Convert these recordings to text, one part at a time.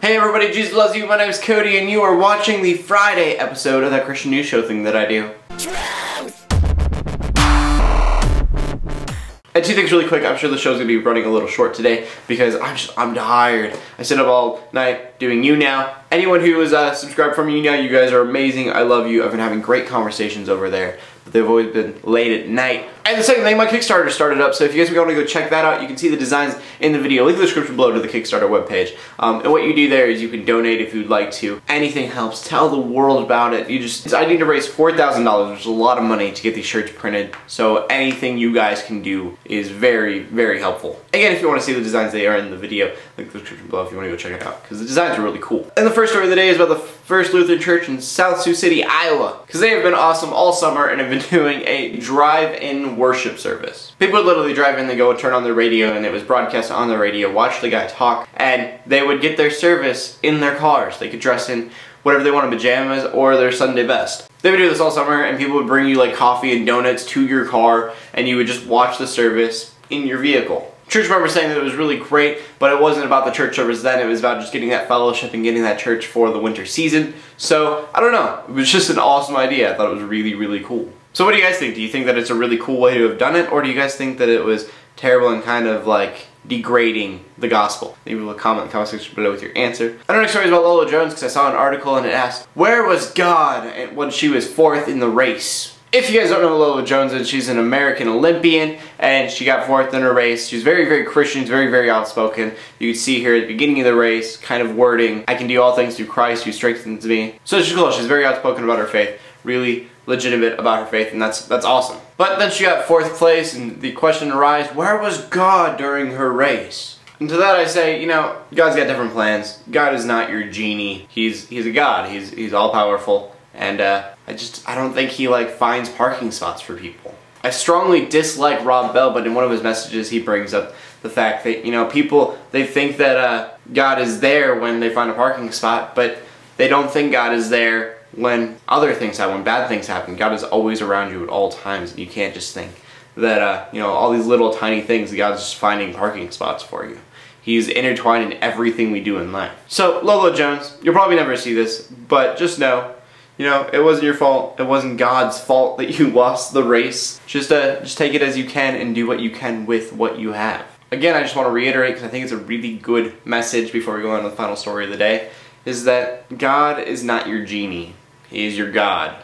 Hey everybody, Jesus loves you. My name is Cody and you are watching the Friday episode of that Christian news show thing that I do. And two things really quick. I'm sure the show's gonna be running a little short today because I'm tired. I sit up all night doing You Now. Anyone who is subscribed from You Now, you guys are amazing. I love you. I've been having great conversations over there, but they've always been late at night. And the second thing, my Kickstarter started up, so if you guys want to go check that out, you can see the designs in the video. Link in the description below to the Kickstarter webpage. And what you do there is you can donate if you'd like to. Anything helps. Tell the world about it. I need to raise $4,000, which is a lot of money to get these shirts printed. So anything you guys can do is very, very helpful. Again, if you want to see the designs, they are in the video. Link in the description below if you want to go check it out, because the designs are really cool. And the first story of the day is about the First Lutheran Church in South Sioux City, Iowa, because they have been awesome all summer and have been doing a drive-in worship service. People would literally drive in, they go turn on their radio, and it was broadcast on the radio, watch the guy talk, and they would get their service in their cars. They could dress in whatever they wanted, pajamas or their Sunday best. They would do this all summer, and people would bring you like coffee and donuts to your car, and you would just watch the service in your vehicle. Church members saying that it was really great, but it wasn't about the church service then, it was about just getting that fellowship and getting that church for the winter season. So, I don't know, it was just an awesome idea. I thought it was really, really cool. So what do you guys think? Do you think that it's a really cool way to have done it, or do you guys think that it was terrible and kind of like degrading the gospel? Leave a comment in the comment section below with your answer. And our next story is about Lola Jones, because I saw an article and it asked, where was God when she was 4th in the race? If you guys don't know who Lola Jones is, she's an American Olympian, and she got 4th in her race. She's very, very Christian, very, very outspoken. You can see here at the beginning of the race, kind of wording, I can do all things through Christ who strengthens me. So she's cool, she's very outspoken about her faith, really legitimate about her faith, and that's awesome. But then she got 4th place, and the question arises, where was God during her race? And to that I say, you know, God's got different plans. God is not your genie. He's a God. He's all powerful. And I don't think he like finds parking spots for people. I strongly dislike Rob Bell, but in one of his messages he brings up the fact that, you know, people, they think that God is there when they find a parking spot, but they don't think God is there when other things happen, when bad things happen. God is always around you at all times, and you can't just think that, you know, all these little tiny things, God's just finding parking spots for you. He's intertwined in everything we do in life. So, Lola Jones, you'll probably never see this, but just know, you know, it wasn't your fault. It wasn't God's fault that you lost the race. Just take it as you can and do what you can with what you have. Again, I just want to reiterate, because I think it's a really good message before we go on to the final story of the day, is that God is not your genie. He is your God.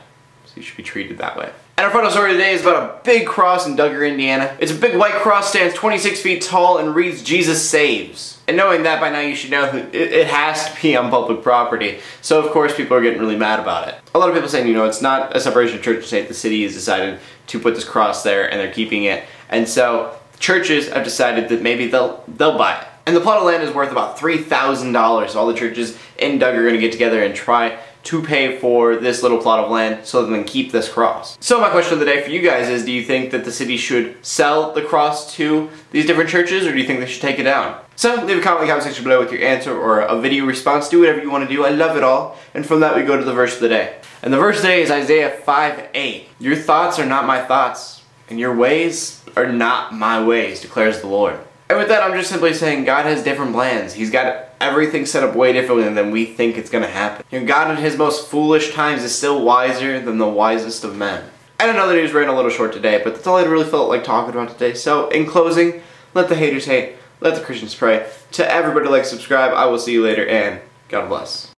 So you should be treated that way. And our final story today is about a big cross in Duggar, Indiana. It's a big white cross, stands 26 feet tall, and reads, Jesus saves. And knowing that, by now you should know it has to be on public property. So of course people are getting really mad about it. A lot of people saying, you know, it's not a separation of church and state. The city has decided to put this cross there, and they're keeping it. And so churches have decided that maybe they'll buy it. And the plot of land is worth about $3,000. So all the churches in Duggar are going to get together and try to pay for this little plot of land so they can keep this cross. So my question of the day for you guys is, do you think that the city should sell the cross to these different churches, or do you think they should take it down? So leave a comment in the comment section below with your answer or a video response. Do whatever you want to do. I love it all. And from that we go to the verse of the day. And the verse of the day is Isaiah 5:8. Your thoughts are not my thoughts, and your ways are not my ways, declares the Lord. And with that, I'm just simply saying God has different plans. He's got everything set up way differently than we think it's going to happen. You know, God in his most foolish times is still wiser than the wisest of men. I know the news ran a little short today, but that's all I really felt like talking about today. So in closing, let the haters hate, let the Christians pray. To everybody like, subscribe, I will see you later, and God bless.